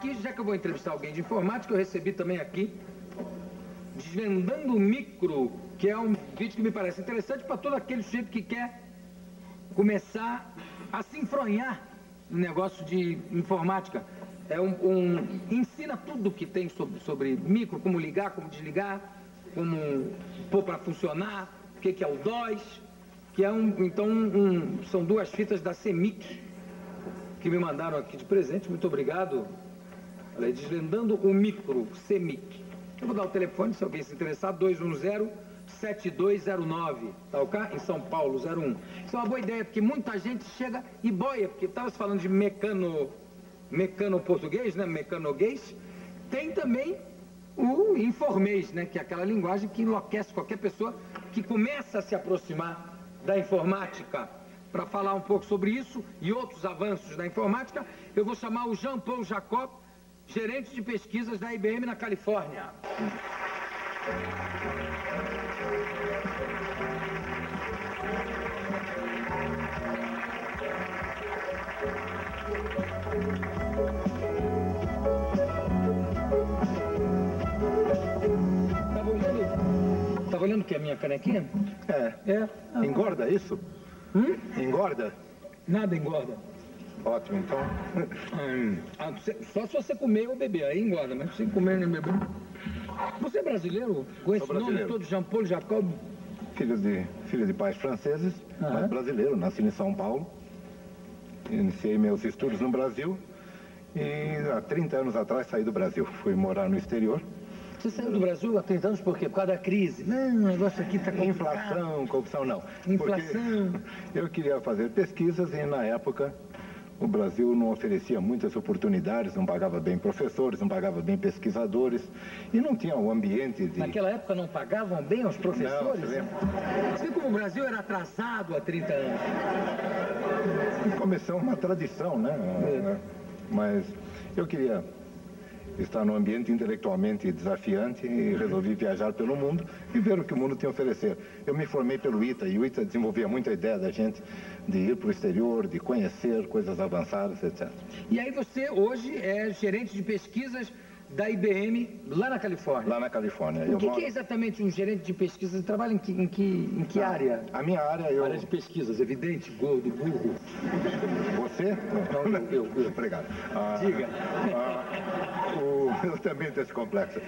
aqui, já que eu vou entrevistar alguém de informática, eu recebi também aqui Desvendando o Micro, que é um vídeo que me parece interessante para todo aquele sujeito que quer começar a se enfronhar no negócio de informática. Ensina tudo que tem sobre micro, como ligar, como desligar, como pôr para funcionar, o que é o DOS, que é são duas fitas da CEMIC que me mandaram aqui de presente. Muito obrigado. Olha aí, Desvendando o Micro, CEMIC. Eu vou dar o telefone, se alguém se interessar, 210-7209, tá ok? Em São Paulo, 01. Isso é uma boa ideia, porque muita gente chega e boia, porque estava se falando de mecano português, né? Mecanoguês. Tem também o informês, né? Que é aquela linguagem que enlouquece qualquer pessoa que começa a se aproximar da informática. Para falar um pouco sobre isso e outros avanços da informática, eu vou chamar o Jean-Paul Jacob, gerente de pesquisas da IBM na Califórnia. Tava olhando o que? A minha canequinha? Engorda isso? Engorda? Nada engorda. Ótimo, então. Só se você comer ou beber, aí engorda, mas sem comer nem beber. Você é brasileiro? Com esse nome todo, Jean-Paul Jacob? Filho de pais franceses, mas brasileiro, nasci em São Paulo. Iniciei meus estudos no Brasil e há 30 anos atrás saí do Brasil. Fui morar no exterior. Você saiu do Brasil há 30 anos por quê? Por causa da crise? Não, o negócio aqui está complicado. Inflação, corrupção, não. Inflação. Porque eu queria fazer pesquisas e, na época, o Brasil não oferecia muitas oportunidades, não pagava bem professores, não pagava bem pesquisadores e não tinha o ambiente de... Naquela época não pagavam bem os professores? Não, você lembra? Você vê como o Brasil era atrasado há 30 anos? Começou uma tradição, né? Mas eu queria estar num ambiente intelectualmente desafiante e resolvi viajar pelo mundo e ver o que o mundo tem a oferecer. Eu me formei pelo ITA e o ITA desenvolvia muita ideia da gente de ir para o exterior, de conhecer coisas avançadas, etc. E aí você hoje é gerente de pesquisas da IBM lá na Califórnia? Lá na Califórnia. O que é exatamente um gerente de pesquisa? Você trabalha em que área? A minha área... Área de pesquisas, evidente, gordo, burro. Você? Não, eu. Obrigado. Diga. Eu também tenho esse complexo.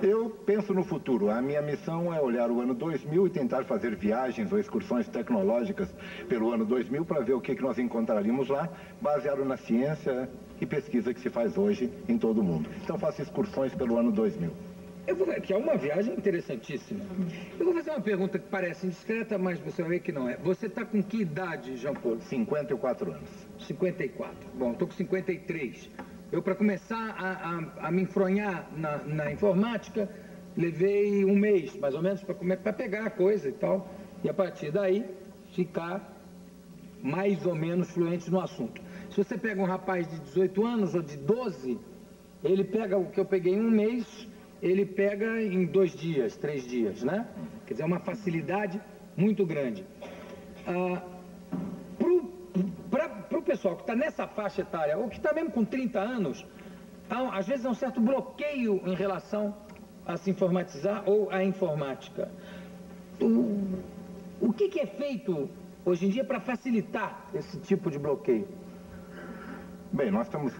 Eu penso no futuro. A minha missão é olhar o ano 2000 e tentar fazer viagens ou excursões tecnológicas pelo ano 2000 para ver o que nós encontraríamos lá, baseado na ciência e pesquisa que se faz hoje em todo o mundo. Então faço excursões pelo ano 2000. Que é uma viagem interessantíssima. Eu vou fazer uma pergunta que parece indiscreta, mas você vai ver que não é. Você está com que idade, Jean-Paul? 54 anos. 54. Bom, estou com 53. Eu, para começar a me enfronhar na informática, levei um mês, mais ou menos, para pegar a coisa e tal. E a partir daí, ficar mais ou menos fluente no assunto. Se você pega um rapaz de 18 anos ou de 12, ele pega o que eu peguei em um mês, ele pega em 2 dias, 3 dias, né? Quer dizer, é uma facilidade muito grande. Para o pessoal que está nessa faixa etária, ou que está mesmo com 30 anos, às vezes há um certo bloqueio em relação a se informatizar ou à informática. O que é feito hoje em dia para facilitar esse tipo de bloqueio? Bem, nós estamos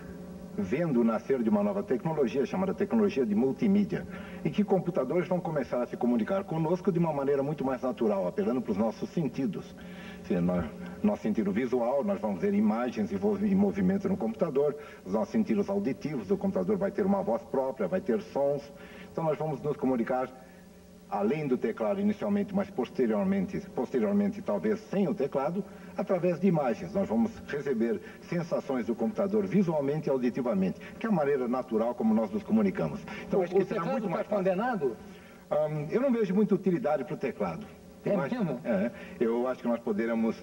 vendo o nascer de uma nova tecnologia chamada tecnologia de multimídia, em que computadores vão começar a se comunicar conosco de uma maneira muito mais natural, apelando para os nossos sentidos. Nosso sentido visual, nós vamos ver imagens em movimento no computador, os nossos sentidos auditivos, o computador vai ter uma voz própria, vai ter sons, então nós vamos nos comunicar além do teclado inicialmente, mas posteriormente talvez sem o teclado, através de imagens. Nós vamos receber sensações do computador visualmente e auditivamente, que é a maneira natural como nós nos comunicamos. Então, acho que o teclado está condenado? Eu não vejo muita utilidade para o teclado. Eu acho que nós poderemos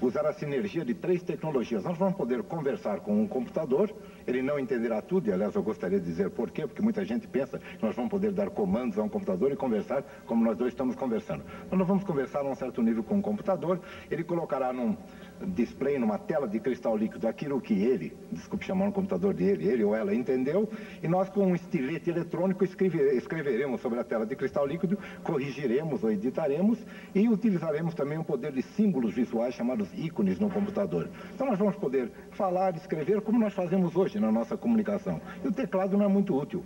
usar a sinergia de 3 tecnologias. Nós vamos poder conversar com um computador, ele não entenderá tudo, e aliás eu gostaria de dizer por quê, porque muita gente pensa que nós vamos poder dar comandos a um computador e conversar como nós dois estamos conversando. Nós vamos conversar a um certo nível com um computador, ele colocará display numa tela de cristal líquido aquilo que ele, desculpe chamar o computador de ele ou ela entendeu, e nós com um estilete eletrônico escreveremos sobre a tela de cristal líquido, corrigiremos ou editaremos e utilizaremos também um poder de símbolos visuais chamados ícones no computador. Então nós vamos poder falar, escrever como nós fazemos hoje na nossa comunicação. E o teclado não é muito útil.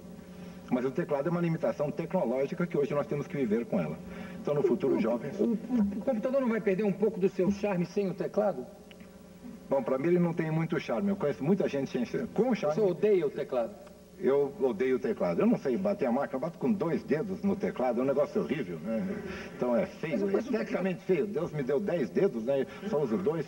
Mas o teclado é uma limitação tecnológica que hoje nós temos que viver com ela. Então, no futuro, jovens... O computador não vai perder um pouco do seu charme sem o teclado? Bom, para mim ele não tem muito charme. Eu conheço muita gente com charme. Você odeia o teclado? Eu odeio o teclado. Eu não sei bater a máquina, eu bato com 2 dedos no teclado, é um negócio horrível, né? Então é feio, é esteticamente feio. Deus me deu 10 dedos, né? Só uso 2.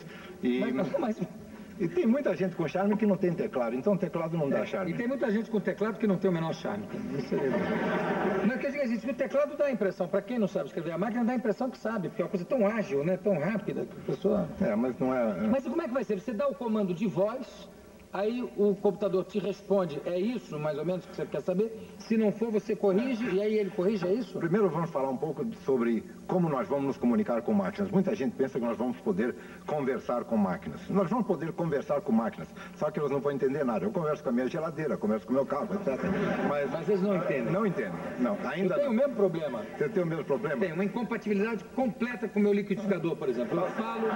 E tem muita gente com charme que não tem teclado, então o teclado não dá charme. E tem muita gente com teclado que não tem o menor charme. Mas quer dizer, o teclado dá a impressão, para quem não sabe escrever, a máquina dá a impressão que sabe, porque é uma coisa tão ágil, né? Tão rápida que a pessoa... Mas não é... Mas como é que vai ser? Você dá o comando de voz, aí o computador te responde, é isso mais ou menos que você quer saber? Se não for, você corrige e aí ele corrige, é isso? Primeiro vamos falar um pouco sobre como nós vamos nos comunicar com máquinas. Muita gente pensa que nós vamos poder conversar com máquinas. Nós vamos poder conversar com máquinas, só que elas não vão entender nada. Eu converso com a minha geladeira, converso com o meu carro, etc. Mas eles não entendem? Não entendem, não. Ainda eu tenho o mesmo problema. Você tem o mesmo problema? Tem uma incompatibilidade completa com o meu liquidificador, por exemplo. Eu falo,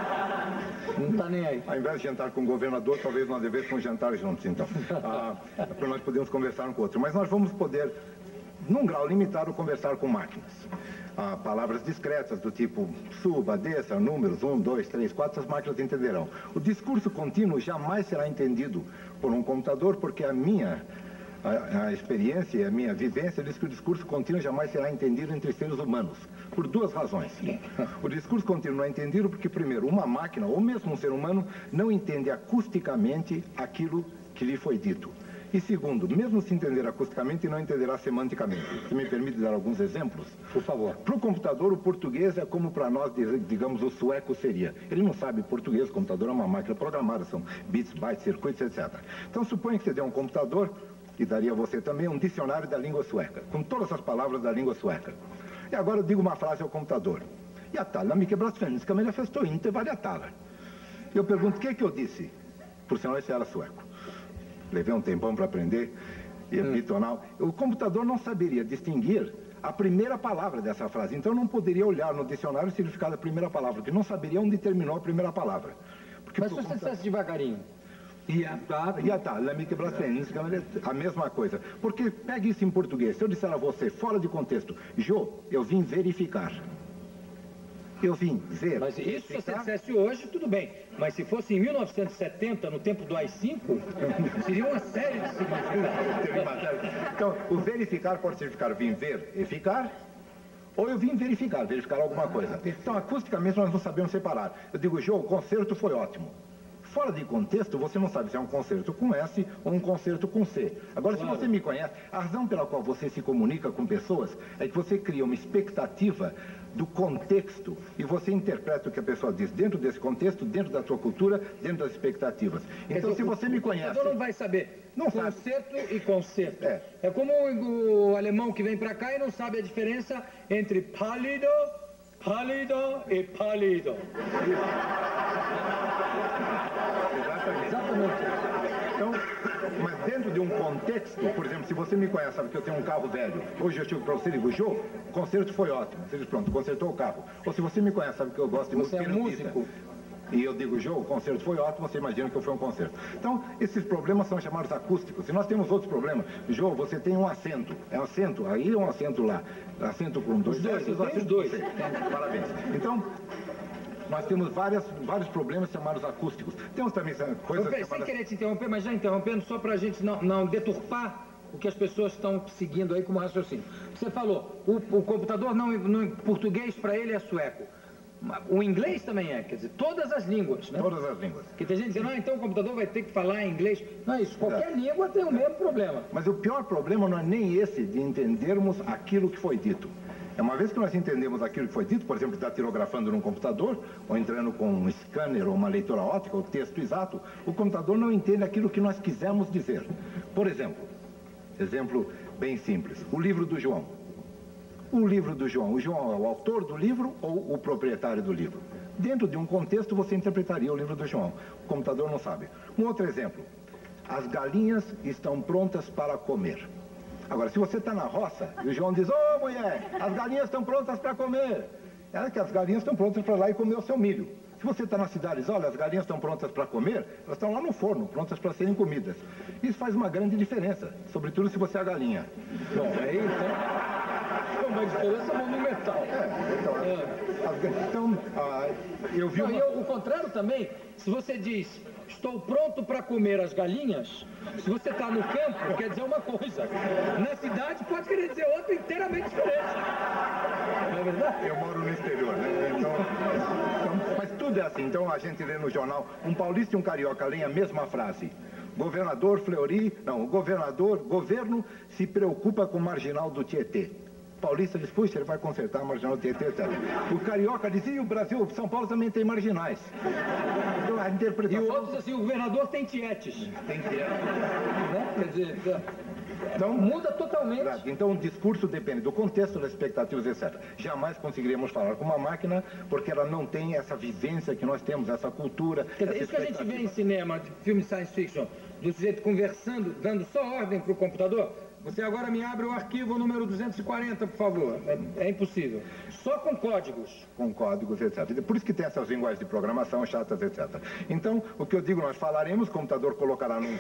não está nem aí. Ao invés de jantar com o governador, talvez nós devêssemos jantar juntos, então. Para nós podermos conversar um com o outro. Mas nós vamos poder, num grau limitado, conversar com máquinas. Palavras discretas do tipo suba, desça, números 1, 2, 3, 4, as máquinas entenderão. O discurso contínuo jamais será entendido por um computador, porque a experiência e a minha vivência diz que o discurso contínuo jamais será entendido entre seres humanos, por 2 razões. O discurso contínuo não é entendido porque, primeiro, uma máquina, ou mesmo um ser humano, não entende acusticamente aquilo que lhe foi dito. E segundo, mesmo se entender acusticamente, não entenderá semanticamente. Você me permite dar alguns exemplos? Por favor. Para o computador, o português é como para nós, digamos, o sueco seria. Ele não sabe português, o computador é uma máquina programada, são bits, bytes, circuitos, etc. Então, suponha que você dê um computador, e daria a você também um dicionário da língua sueca, com todas as palavras da língua sueca. E agora eu digo uma frase ao computador. E a tala me quebra svenska, men jag förstår inte vad jag talar. Eu pergunto, o que eu disse? Por sinal, esse era sueco. Levei um tempão para aprender, e é bitonal. O computador não saberia distinguir a primeira palavra dessa frase, então não poderia olhar no dicionário o significado da primeira palavra, porque não saberia onde terminou a primeira palavra. Porque mas se você dissesse devagarinho? A mesma coisa. Porque pegue isso em português. Se eu disser a você, fora de contexto, Jô, eu vim verificar. Eu vim ver. Mas isso se você dissesse hoje, tudo bem. Mas se fosse em 1970, no tempo do AI-5, seria uma série de significados. Então, o verificar pode significar vim ver e ficar, ou eu vim verificar alguma coisa. Então, acusticamente, nós não sabemos separar. Eu digo, Jô, o concerto foi ótimo. Fora de contexto, você não sabe se é um concerto com S ou um concerto com C. Agora, claro, se você me conhece, a razão pela qual você se comunica com pessoas é que você cria uma expectativa do contexto e você interpreta o que a pessoa diz dentro desse contexto, dentro da sua cultura, dentro das expectativas. Então, se você me conhece... Então não vai saber concerto e concerto. É como o alemão que vem para cá e não sabe a diferença entre pálido e pálido. Exatamente. Então, mas dentro de um contexto, por exemplo, se você me conhece, sabe que eu tenho um carro velho, hoje eu chego para você e digo, Jô, o concerto foi ótimo. Você diz, pronto, consertou o carro. Ou se você me conhece, sabe que eu gosto de música. Você é músico. E eu digo, Jô, o concerto foi ótimo, você imagina que foi um concerto. Então, esses problemas são chamados acústicos. E nós temos outros problemas. Jô, você tem um acento. É um acento, aí é um acento lá. Acento com 2 os dois. Parabéns. Então, nós temos vários problemas chamados acústicos. Temos também coisas chamadas... Sem querer te interromper, mas já interrompendo, só para a gente não deturpar o que as pessoas estão seguindo aí como raciocínio. Você falou, o computador não português para ele é sueco. O inglês também é, quer dizer, todas as línguas, né? Todas as línguas. Porque tem gente dizendo, então o computador vai ter que falar inglês. Não é isso, qualquer língua tem o mesmo problema. Mas o pior problema não é nem esse de entendermos aquilo que foi dito. É uma vez que nós entendemos aquilo que foi dito, por exemplo, está tirografando num computador, ou entrando com um scanner ou uma leitura óptica, ou texto exato, o computador não entende aquilo que nós quisemos dizer. Por exemplo bem simples, o livro do João. O livro do João. O João é o autor do livro ou o proprietário do livro? Dentro de um contexto, você interpretaria o livro do João. O computador não sabe. Um outro exemplo. As galinhas estão prontas para comer. Agora, se você está na roça e o João diz, ô mulher, as galinhas estão prontas para comer. É que as galinhas estão prontas para ir lá e comer o seu milho. Se você está na cidade e diz, olha, as galinhas estão prontas para comer, elas estão lá no forno, prontas para serem comidas. Isso faz uma grande diferença, sobretudo se você é a galinha. Bom, aí então é uma diferença monumental. Eu vi o contrário também, se você diz, estou pronto para comer as galinhas, se você está no campo, quer dizer uma coisa. Na cidade pode querer dizer outra inteiramente diferente. Não é verdade? Eu moro no exterior, né? Mas tudo é assim. Então a gente lê no jornal, um paulista e um carioca leem a mesma frase. Governador Fleury, não, o governo se preocupa com o marginal do Tietê. O paulista diz, puxa, ele vai consertar a marginal do Tietê, etc. O carioca diz, e o Brasil, São Paulo também tem marginais. Então a interpretação... E o outro diz assim, o governador tem tietes. Tem tietes. Né? Quer dizer... Então, muda totalmente. Então, o discurso depende do contexto, das expectativas, etc. Jamais conseguiríamos falar com uma máquina, porque ela não tem essa vivência que nós temos, essa cultura. Quer dizer, isso que a gente vê em cinema, de filme science fiction, do sujeito conversando, dando só ordem para o computador. Você agora me abre o arquivo número 240, por favor. É impossível. Só com códigos. Com códigos, etc. Por isso que tem essas linguagens de programação chatas, etc. Então, o que eu digo, nós falaremos, o computador colocará num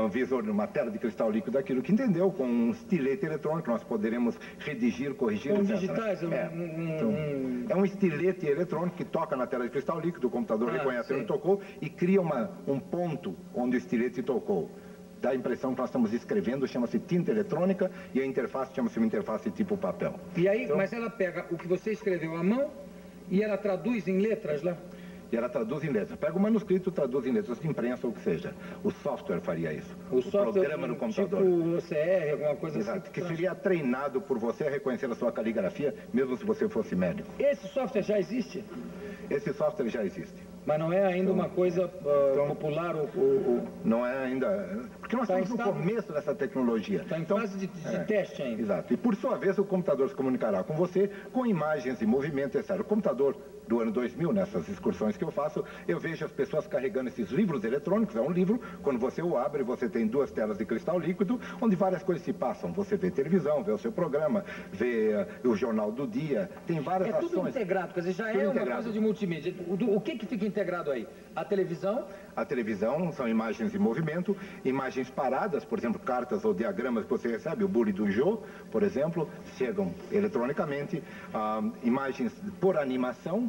visor, numa tela de cristal líquido, aquilo que entendeu, com um estilete eletrônico, nós poderemos redigir, corrigir, com etc. digitais? É um estilete eletrônico que toca na tela de cristal líquido, o computador reconhece onde tocou e cria um ponto onde o estilete tocou. Dá a impressão que nós estamos escrevendo, chama-se tinta eletrônica, e a interface chama-se uma interface tipo papel. E aí, então, mas ela pega o que você escreveu à mão e ela traduz em letras lá? E ela traduz em letras. Pega o manuscrito, traduz em letras de imprensa ou o que seja. O software faria isso. O software, programa no computador. Tipo OCR, alguma coisa Exato, assim. Que seria treinado por você a reconhecer a sua caligrafia, mesmo se você fosse médico. Esse software já existe? Esse software já existe. Mas não é ainda uma coisa popular? Não é ainda... Porque nós estamos no começo dessa tecnologia. Está em fase de teste ainda. Exato. E por sua vez o computador se comunicará com você com imagens e movimento, etc. O computador do ano 2000, nessas excursões que eu faço, eu vejo as pessoas carregando esses livros eletrônicos. É um livro, quando você o abre, você tem duas telas de cristal líquido, onde várias coisas se passam. Você vê televisão, vê o seu programa, vê o jornal do dia, tem várias ações. É tudo integrado, quer dizer, já é uma coisa de multimídia. O que fica integrado aí? A televisão? A televisão são imagens em movimento, imagens paradas, por exemplo, cartas ou diagramas que você recebe, o bully do Jô, por exemplo, chegam eletronicamente, imagens por animação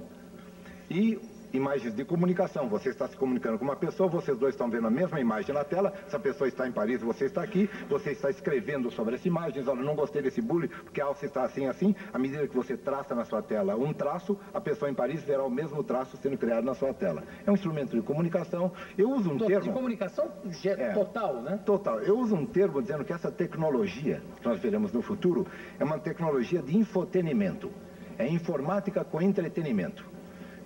e imagens de comunicação. Você está se comunicando com uma pessoa, vocês dois estão vendo a mesma imagem na tela, essa pessoa está em Paris, você está aqui, você está escrevendo sobre essa imagem, olha, não gostei desse bullying, porque a alça está assim, assim, à medida que você traça na sua tela um traço, a pessoa em Paris verá o mesmo traço sendo criado na sua tela. É um instrumento de comunicação. Eu uso um termo... De comunicação total, né? Total. Eu uso um termo dizendo que essa tecnologia, que nós veremos no futuro, é uma tecnologia de infotenimento. É informática com entretenimento.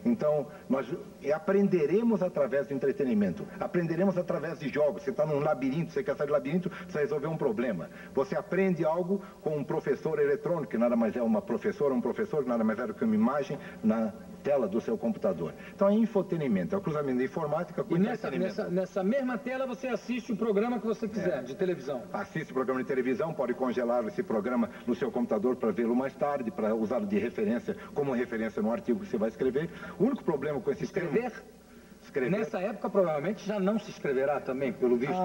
Então, nós aprenderemos através do entretenimento, aprenderemos através de jogos. Você está num labirinto, você quer sair do labirinto, você resolver um problema. Você aprende algo com um professor eletrônico, que nada mais é uma professora, um professor, que nada mais é do que uma imagem na tela do seu computador. Então, é infotenimento, é o cruzamento de informática com entretenimento. E nessa mesma tela você assiste o programa que você quiser, de televisão. Assiste o programa de televisão, pode congelar esse programa no seu computador para vê-lo mais tarde, para usá-lo de referência, como referência no artigo que você vai escrever. O único problema com esse escrever? Nessa época, provavelmente, já não se escreverá também, pelo visto.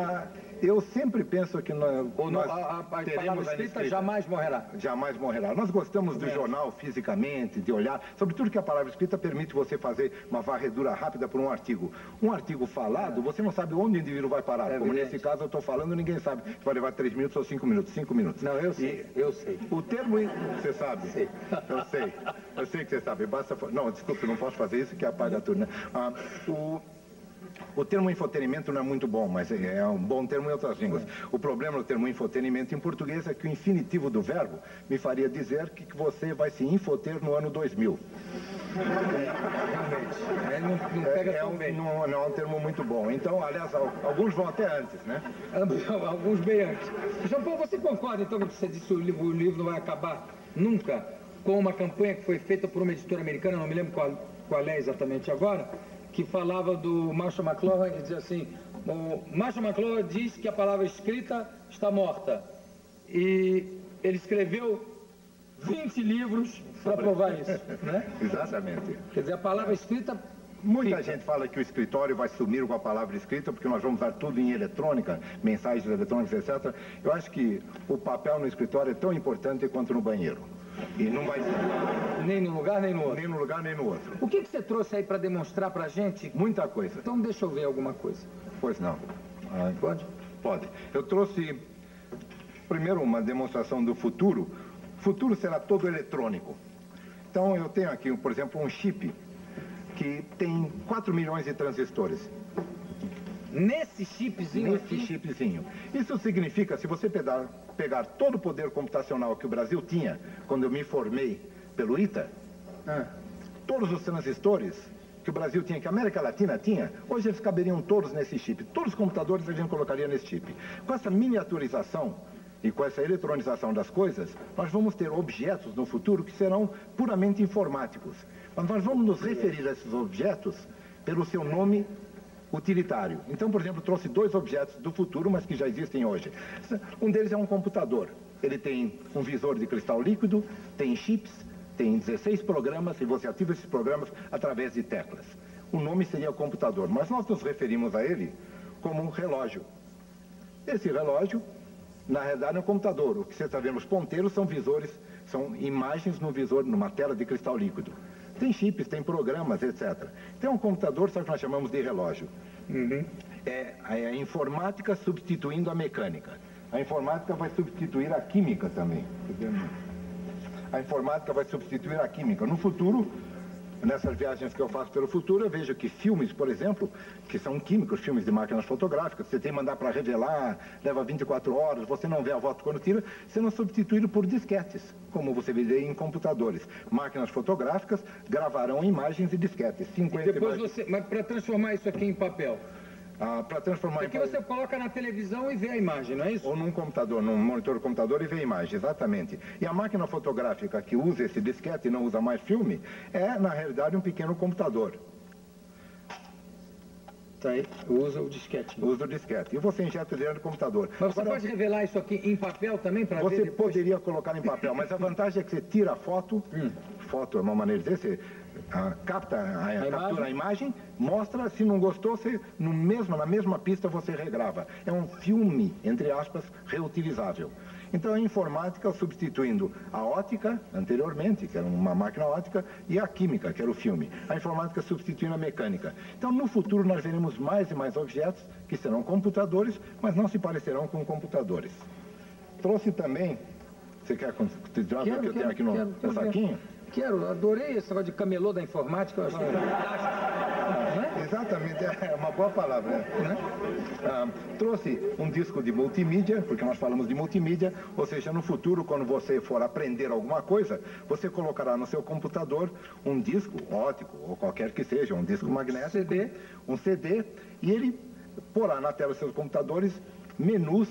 Eu sempre penso que nós a palavra escrita jamais morrerá. Jamais morrerá. Nós gostamos do jornal fisicamente, de olhar, sobretudo que a palavra escrita permite você fazer uma varredura rápida por um artigo. Um artigo falado, você não sabe onde o indivíduo vai parar. Como nesse caso eu estou falando, ninguém sabe. Vai levar 3 minutos ou 5 minutos. 5 minutos. Não, eu sei. Eu sei. O termo, você sabe? Sei. Eu sei. Eu sei que você sabe. Basta... Não, desculpe, não posso fazer isso que apaga tudo, né? O termo infotenimento não é muito bom, mas é um bom termo em outras línguas. O problema do termo infotenimento em português é que o infinitivo do verbo me faria dizer que você vai se infoter no ano 2000. Realmente. Não pega tão bem. Não é um termo muito bom. Então, aliás, alguns vão até antes, né? Alguns bem antes. João Paulo, você concorda então que você disse que o livro não vai acabar nunca com uma campanha que foi feita por uma editora americana, não me lembro qual qual é exatamente agora, que falava do Marshall McLuhan, que dizia assim, o Marshall McLuhan diz que a palavra escrita está morta. E ele escreveu 20 livros para provar isso, né? Exatamente. Quer dizer, a palavra escrita... Muita gente fala que o escritório vai sumir com a palavra escrita, porque nós vamos usar tudo em eletrônica, mensagens eletrônicas, etc. Eu acho que o papel no escritório é tão importante quanto no banheiro. E não vai ser... Nem num lugar, nem no outro. Nem num lugar, nem no outro. O que você trouxe aí para demonstrar para a gente? Muita coisa. Então deixa eu ver alguma coisa. Pois não. Pode? Pode. Eu trouxe, primeiro, uma demonstração do futuro. O futuro será todo eletrônico. Então, eu tenho aqui, por exemplo, um chip que tem 4 milhões de transistores. Nesse chipzinho Nesse aqui? chipzinho. Isso significa, se você pegar todo o poder computacional que o Brasil tinha, quando eu me formei pelo ITA, todos os transistores que o Brasil tinha, que a América Latina tinha, hoje eles caberiam todos nesse chip. Todos os computadores a gente colocaria nesse chip. Com essa miniaturização e com essa eletronização das coisas, nós vamos ter objetos no futuro que serão puramente informáticos. Mas nós vamos nos referir a esses objetos pelo seu nome utilitário. Então, por exemplo, trouxe 2 objetos do futuro, mas que já existem hoje. Um deles é um computador. Ele tem um visor de cristal líquido, tem chips, tem 16 programas e você ativa esses programas através de teclas. O nome seria o computador, mas nós nos referimos a ele como um relógio. Esse relógio, na realidade, é um computador. O que você está vendo, os ponteiros são visores, são imagens no visor, numa tela de cristal líquido. Tem chips, tem programas, etc. Tem um computador, só que nós chamamos de relógio. É a informática substituindo a mecânica. A informática vai substituir a química também. A informática vai substituir a química. No futuro, nessas viagens que eu faço pelo futuro, eu vejo que filmes, por exemplo, que são químicos, filmes de máquinas fotográficas, você tem que mandar para revelar, leva 24 horas, você não vê a foto quando tira, sendo substituído por disquetes, como você vê em computadores. Máquinas fotográficas gravarão imagens e disquetes. 50 e depois você, mas para transformar isso aqui em papel? Para transformar aqui você coloca na televisão e vê a imagem, não é isso? Ou num computador, num monitor do computador e vê a imagem, exatamente. E a máquina fotográfica que usa esse disquete e não usa mais filme, é, na realidade, um pequeno computador. Tá aí, usa o disquete. Usa o disquete. E você injeta dentro do computador. Mas você pode revelar isso aqui em papel também para ver depois? Você poderia colocar em papel, mas a vantagem é que você tira a foto, foto é uma maneira de dizer, você captura a imagem, mostra, se não gostou, você, na mesma pista você regrava. É um filme, entre aspas, reutilizável. Então a informática substituindo a ótica, anteriormente, que era uma máquina ótica, e a química, que era o filme. A informática substituindo a mecânica. Então no futuro nós veremos mais e mais objetos que serão computadores, mas não se parecerão com computadores. Trouxe também, você quer considerar o que eu tenho aqui no saquinho? Quero, adorei esse negócio de camelô da informática, eu achei fantástico. Exatamente, é uma boa palavra. Né? Trouxe um disco de multimídia, porque nós falamos de multimídia, ou seja, no futuro, quando você for aprender alguma coisa, você colocará no seu computador um disco óptico, ou qualquer que seja, um disco magnético, um CD, e ele porá na tela dos seus computadores menus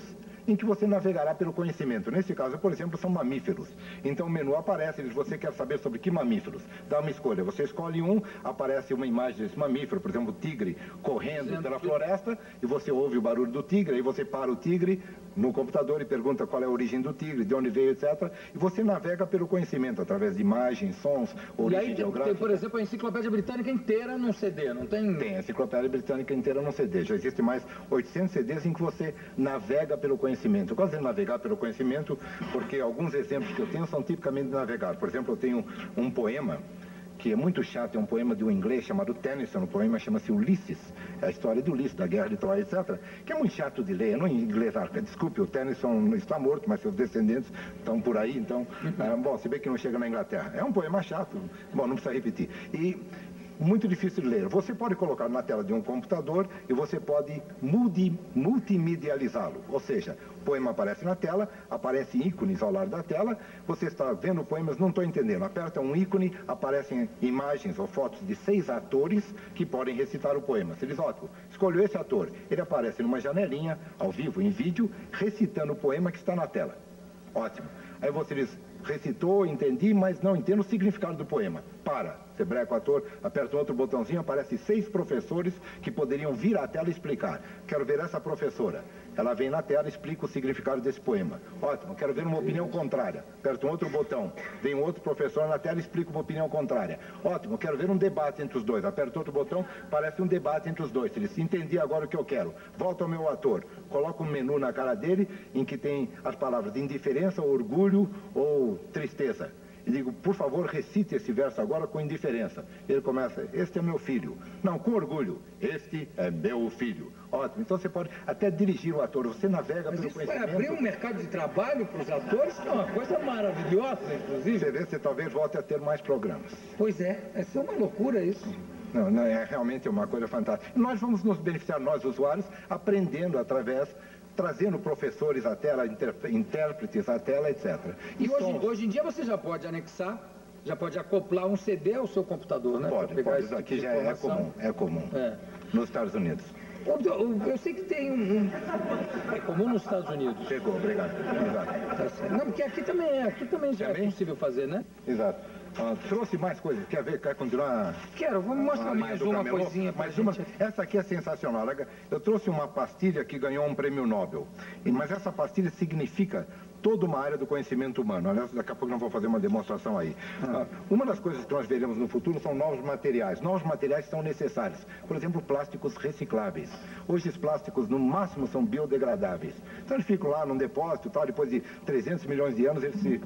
em que você navegará pelo conhecimento. Nesse caso, por exemplo, são mamíferos. Então o menu aparece, você quer saber sobre que mamíferos. Dá uma escolha, você escolhe um, aparece uma imagem desse mamífero, por exemplo, o tigre correndo pela floresta, e você ouve o barulho do tigre, aí você para o tigre no computador e pergunta qual é a origem do tigre, de onde veio, etc. E você navega pelo conhecimento, através de imagens, sons, origem geográfica. Tem, por exemplo, a Enciclopédia Britânica inteira num CD, não tem? Tem, a Enciclopédia Britânica inteira num CD. Já existe mais 800 CDs em que você navega pelo conhecimento. Eu gosto de navegar pelo conhecimento porque alguns exemplos que eu tenho são tipicamente de navegar. Por exemplo, eu tenho um poema que é muito chato, é um poema de um inglês chamado Tennyson, o poema chama-se Ulisses, é a história de Ulisses, da Guerra de Troia, etc., que é muito chato de ler, não em inglês, desculpe, o Tennyson está morto, mas seus descendentes estão por aí, então, bom, se bem que não chega na Inglaterra. É um poema chato, bom, não precisa repetir. E muito difícil de ler. Você pode colocar na tela de um computador e você pode multimedializá-lo. Ou seja, o poema aparece na tela, aparecem ícones ao lado da tela, você está vendo o poema, mas não estou entendendo. Aperta um ícone, aparecem imagens ou fotos de 6 atores que podem recitar o poema. Você diz, ótimo, escolheu esse ator. Ele aparece numa janelinha, ao vivo, em vídeo, recitando o poema que está na tela. Ótimo. Aí você diz, recitou, entendi, mas não entendo o significado do poema. Para. Você breca o ator, aperta um outro botãozinho, aparece 6 professores que poderiam vir à tela e explicar. Quero ver essa professora. Ela vem na tela e explica o significado desse poema. Ótimo, quero ver uma opinião contrária. Aperta um outro botão. Vem um outro professor na tela e explica uma opinião contrária. Ótimo, quero ver um debate entre os dois. Aperta outro botão, parece um debate entre os dois. Ele diz, entendi agora o que eu quero. Volta ao meu ator. Coloca um menu na cara dele em que tem as palavras indiferença, orgulho ou tristeza. E digo, por favor, recite esse verso agora com indiferença. Ele começa, este é meu filho. Não, com orgulho, este é meu filho. Ótimo, então você pode até dirigir o ator, você navega pelo conhecimento. Mas isso vai abrir um mercado de trabalho para os atores, que é uma coisa maravilhosa, inclusive. Você vê, você talvez volte a ter mais programas. Pois é, essa é uma loucura isso. Não, é realmente uma coisa fantástica. Nós vamos nos beneficiar, nós usuários, aprendendo através, trazendo professores à tela, intérpretes à tela, etc. E hoje em dia você já pode anexar, já pode acoplar um CD ao seu computador, né? Pode, isso aqui já é comum nos Estados Unidos. Eu sei que tem é comum nos Estados Unidos. Pegou, obrigado. Exato. Não, porque aqui também já é possível fazer, né? Exato. Trouxe mais coisas, quer continuar? Quero, vamos mostrar mais uma coisinha pra gente. Essa aqui é sensacional. Eu trouxe uma pastilha que ganhou um prêmio Nobel, mas essa pastilha significa toda uma área do conhecimento humano. Aliás, daqui a pouco nós vamos fazer uma demonstração aí. Uma das coisas que nós veremos no futuro são novos materiais. Novos materiais são necessários. Por exemplo, plásticos recicláveis. Hoje os plásticos, no máximo, são biodegradáveis. Então eles ficam lá num depósito e tal, depois de 300 milhões de anos eles se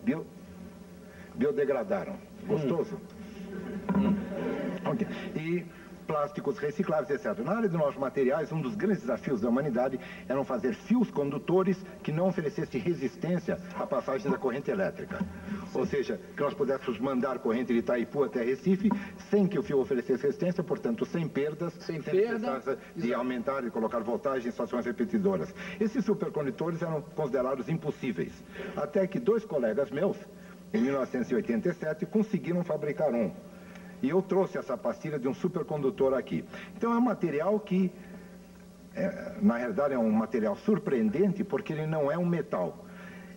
biodegradaram. Gostoso? Okay. E plásticos recicláveis, etc. Na área de novos materiais, um dos grandes desafios da humanidade eram fazer fios condutores que não oferecessem resistência à passagem da corrente elétrica. Ou seja, que nós pudéssemos mandar corrente de Itaipu até Recife sem que o fio oferecesse resistência, portanto, sem perdas, sem necessidade de aumentar e colocar voltagem em estações repetidoras. Esses supercondutores eram considerados impossíveis. Até que 2 colegas meus, em 1987, conseguiram fabricar um. E eu trouxe essa pastilha de um supercondutor aqui. Então é um material que, na realidade, é um material surpreendente, porque ele não é um metal,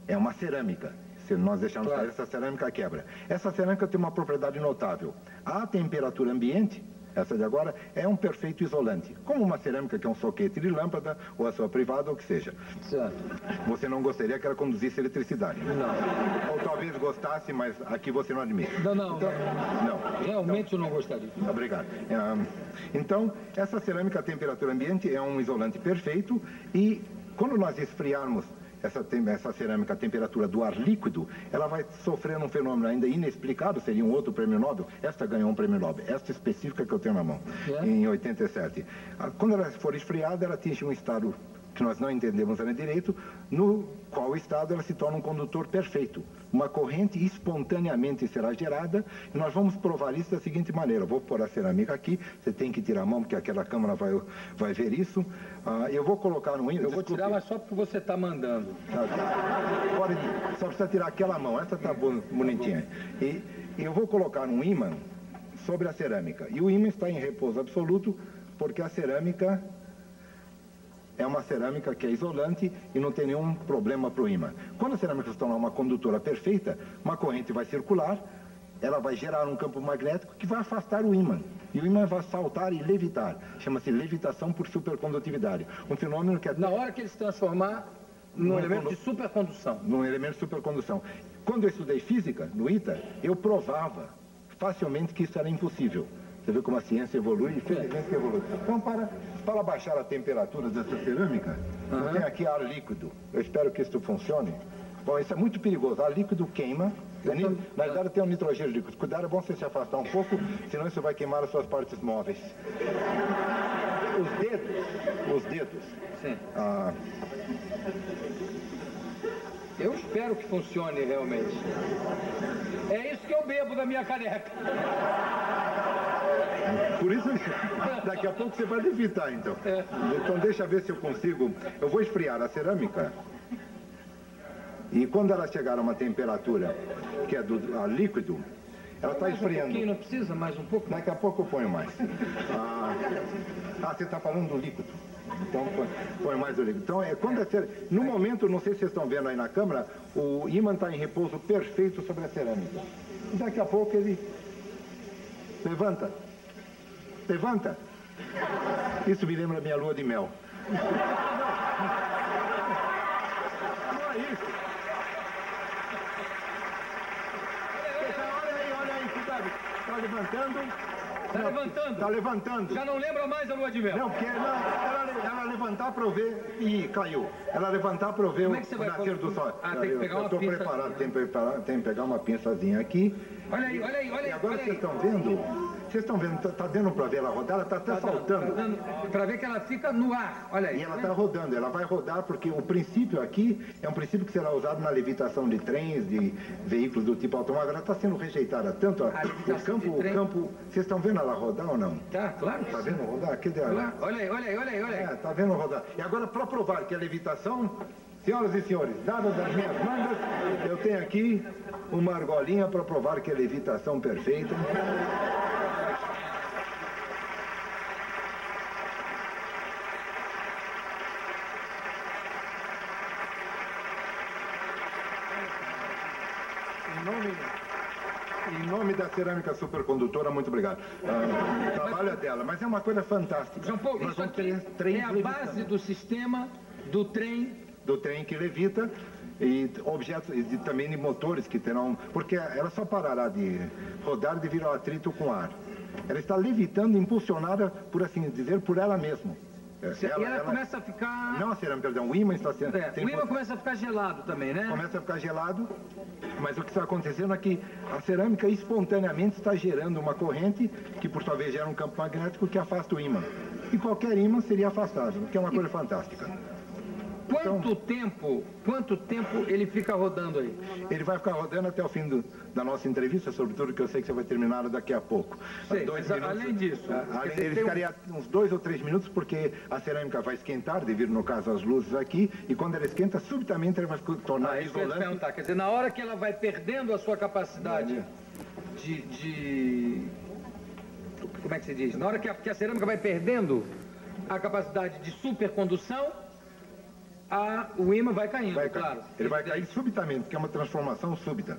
é uma cerâmica. Se nós deixarmos cair, essa cerâmica quebra. Essa cerâmica tem uma propriedade notável. A temperatura ambiente, essa de agora, é um perfeito isolante. Como uma cerâmica que é um soquete de lâmpada, ou a sua privada, ou o que seja. Certo. Você não gostaria que ela conduzisse eletricidade? Não. Ou talvez gostasse, mas aqui você não admite. Não. Realmente eu não gostaria. Obrigado. Então, essa cerâmica a temperatura ambiente é um isolante perfeito e quando nós esfriarmos essa cerâmica, a temperatura do ar líquido, ela vai sofrer um fenômeno ainda inexplicado, seria um outro prêmio Nobel. Esta ganhou um prêmio Nobel, esta específica que eu tenho na mão, em 87. Quando ela for esfriada, ela atinge um estado que nós não entendemos ainda direito, no qual estado ela se torna um condutor perfeito. Uma corrente espontaneamente será gerada e nós vamos provar isso da seguinte maneira. Eu vou pôr a cerâmica aqui, você tem que tirar a mão porque aquela câmera vai ver isso. Eu vou colocar no ímã. Eu vou tirar, mas só porque você está mandando. Só precisa tirar aquela mão, essa está bonitinha. E eu vou colocar um ímã sobre a cerâmica. E o ímã está em repouso absoluto porque a cerâmica é uma cerâmica que é isolante e não tem nenhum problema para o ímã. Quando a cerâmica se tornar uma condutora perfeita, uma corrente vai circular, ela vai gerar um campo magnético que vai afastar o ímã. E o ímã vai saltar e levitar. Chama-se levitação por supercondutividade. Um fenômeno que... Na hora que ele se transformar num elemento de supercondução. Num elemento de supercondução. Quando eu estudei física, no ITA, eu provava facilmente que isso era impossível. Você vê como a ciência evolui, infelizmente que evolui. Então, para baixar a temperatura dessa cerâmica, eu tenho aqui ar líquido. Eu espero que isso funcione. Bom, isso é muito perigoso. Ar líquido queima. Na verdade, tem um nitrogênio líquido. Cuidado, é bom você se afastar um pouco, senão isso vai queimar as suas partes móveis. Os dedos. Sim. Eu espero que funcione realmente. É isso que eu bebo da minha caneca. Por isso, daqui a pouco você vai levitar, então. Então, deixa eu ver se eu consigo. Eu vou esfriar a cerâmica. E quando ela chegar a uma temperatura que é do líquido, ela está esfriando. Um pouquinho, não precisa? Mais um pouco? Daqui a pouco eu ponho mais. Você está falando do líquido. Então, põe mais o líquido. Então, no momento, não sei se vocês estão vendo aí na câmera, o ímã está em repouso perfeito sobre a cerâmica. E daqui a pouco ele levanta. Levanta. Isso me lembra a minha lua de mel. Não é isso. Olha aí, cuidado. Está levantando. Está levantando. Está levantando. Já não lembra mais a lua de mel. Não, porque ela levantar para eu ver e caiu. Ela levantar para eu ver o nascer do sol. Ah, tem que pegar uma pinça. Estou preparado, tem que pegar uma pinçazinha aqui. Olha aí, olha aí, olha aí. E agora vocês estão vendo? Vocês estão vendo? Está dando para ver ela rodar? Ela está até saltando. Para ver que ela fica no ar, olha aí. E ela está rodando, ela vai rodar porque o princípio aqui é um princípio que será usado na levitação de trens, de veículos do tipo automóvel. Ela está sendo rejeitada tanto. O campo, vocês estão vendo ela rodar ou não? Tá, claro. Está vendo rodar? Cadê ela? Olha aí, olha aí, olha aí, olha aí. Está vendo rodar. E agora, para provar que a levitação, senhoras e senhores, dadas as minhas mangas, eu tenho aqui uma argolinha para provar que é levitação perfeita. Em nome da cerâmica supercondutora, muito obrigado. O trabalho é dela, mas é uma coisa fantástica. João Paulo, isso aqui é a base do sistema do trem. Do trem que levita e objetos, e também de motores que terão... Porque ela só parará de rodar devido ao atrito com ar. Ela está levitando, impulsionada, por assim dizer, por ela mesma. E ela começa a ficar... Não a cerâmica, perdão, o ímã está sendo... o ímã começa a ficar gelado também, né? Começa a ficar gelado, mas o que está acontecendo é que a cerâmica espontaneamente está gerando uma corrente que, por sua vez, gera um campo magnético que afasta o ímã. E qualquer ímã seria afastado, o que é uma coisa fantástica. Quanto tempo ele fica rodando aí? Ele vai ficar rodando até o fim da nossa entrevista, sobretudo que eu sei que você vai terminar daqui a pouco. Sei, mas além disso... Ele ficaria uns 2 ou 3 minutos, porque a cerâmica vai esquentar, devido, no caso, às luzes aqui, e quando ela esquenta, subitamente ela vai se tornar isolante. Quer dizer, na hora que ela vai perdendo a sua capacidade como é que se diz? Na hora que a cerâmica vai perdendo a capacidade de supercondução, o ímã vai caindo, claro. Ele vai cair subitamente, porque é uma transformação súbita.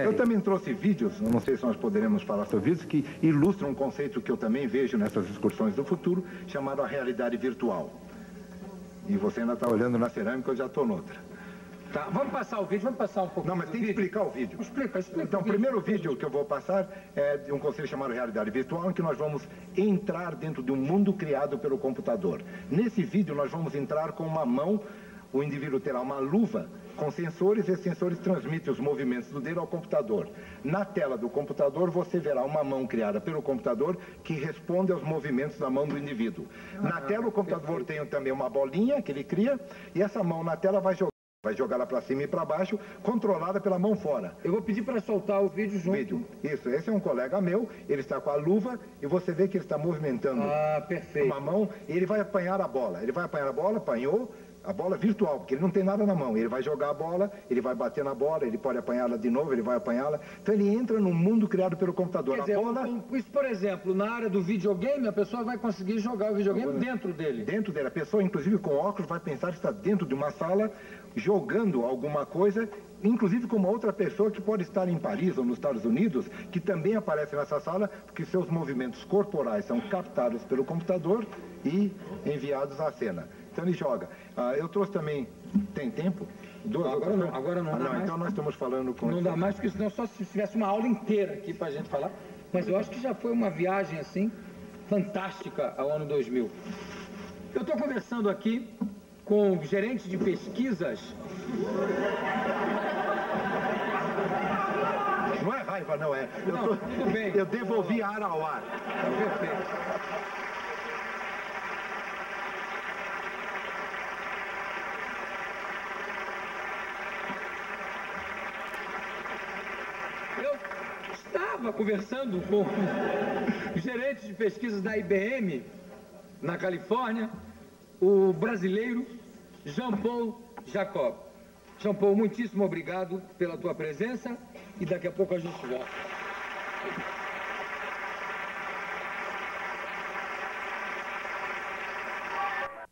Eu também trouxe vídeos, não sei se nós poderemos falar sobre vídeos, que ilustram um conceito que eu também vejo nessas excursões do futuro, chamado a realidade virtual. E você ainda está olhando na cerâmica, eu já estou noutra. Tá, vamos passar o vídeo, vamos passar um pouco. Não, mas tem que explicar o vídeo. Explica. Então, o primeiro vídeo que eu vou passar é de um conceito chamado realidade virtual, em que nós vamos entrar dentro de um mundo criado pelo computador. Nesse vídeo, nós vamos entrar com uma mão, o indivíduo terá uma luva com sensores, e esses sensores transmitem os movimentos do dedo ao computador. Na tela do computador, você verá uma mão criada pelo computador que responde aos movimentos da mão do indivíduo. Na tela, o computador tem também uma bolinha que ele cria, e essa mão na tela vai jogar lá para cima e para baixo, controlada pela mão fora. Eu vou pedir para soltar o vídeo junto. Isso, esse é um colega meu, ele está com a luva e você vê que ele está movimentando uma mão e ele vai apanhar a bola. Ele vai apanhar a bola, apanhou, a bola virtual, porque ele não tem nada na mão. Ele vai jogar a bola, ele vai bater na bola, ele pode apanhá-la de novo, ele vai apanhá-la. Então ele entra num mundo criado pelo computador. Quer dizer, isso, por exemplo, na área do videogame, a pessoa vai conseguir jogar o videogame dentro dele. Dentro dele. A pessoa, inclusive com óculos, vai pensar que está dentro de uma sala jogando alguma coisa, inclusive com uma outra pessoa que pode estar em Paris ou nos Estados Unidos, que também aparece nessa sala, porque seus movimentos corporais são captados pelo computador e enviados à cena. Então ele joga. Eu trouxe também... Tem tempo? Agora não dá mais. Então nós estamos falando com... Não dá mais, porque senão só se tivesse uma aula inteira aqui pra gente falar. Mas eu acho que já foi uma viagem, assim, fantástica ao ano 2000. Eu estou conversando aqui com o gerente de pesquisas... Não é raiva, não é. Tudo bem. Eu devolvi ar ao ar. Perfeito. Estava conversando com o gerente de pesquisas da IBM, na Califórnia, o brasileiro Jean Paul Jacob. Jean Paul, muitíssimo obrigado pela tua presença e daqui a pouco a gente volta.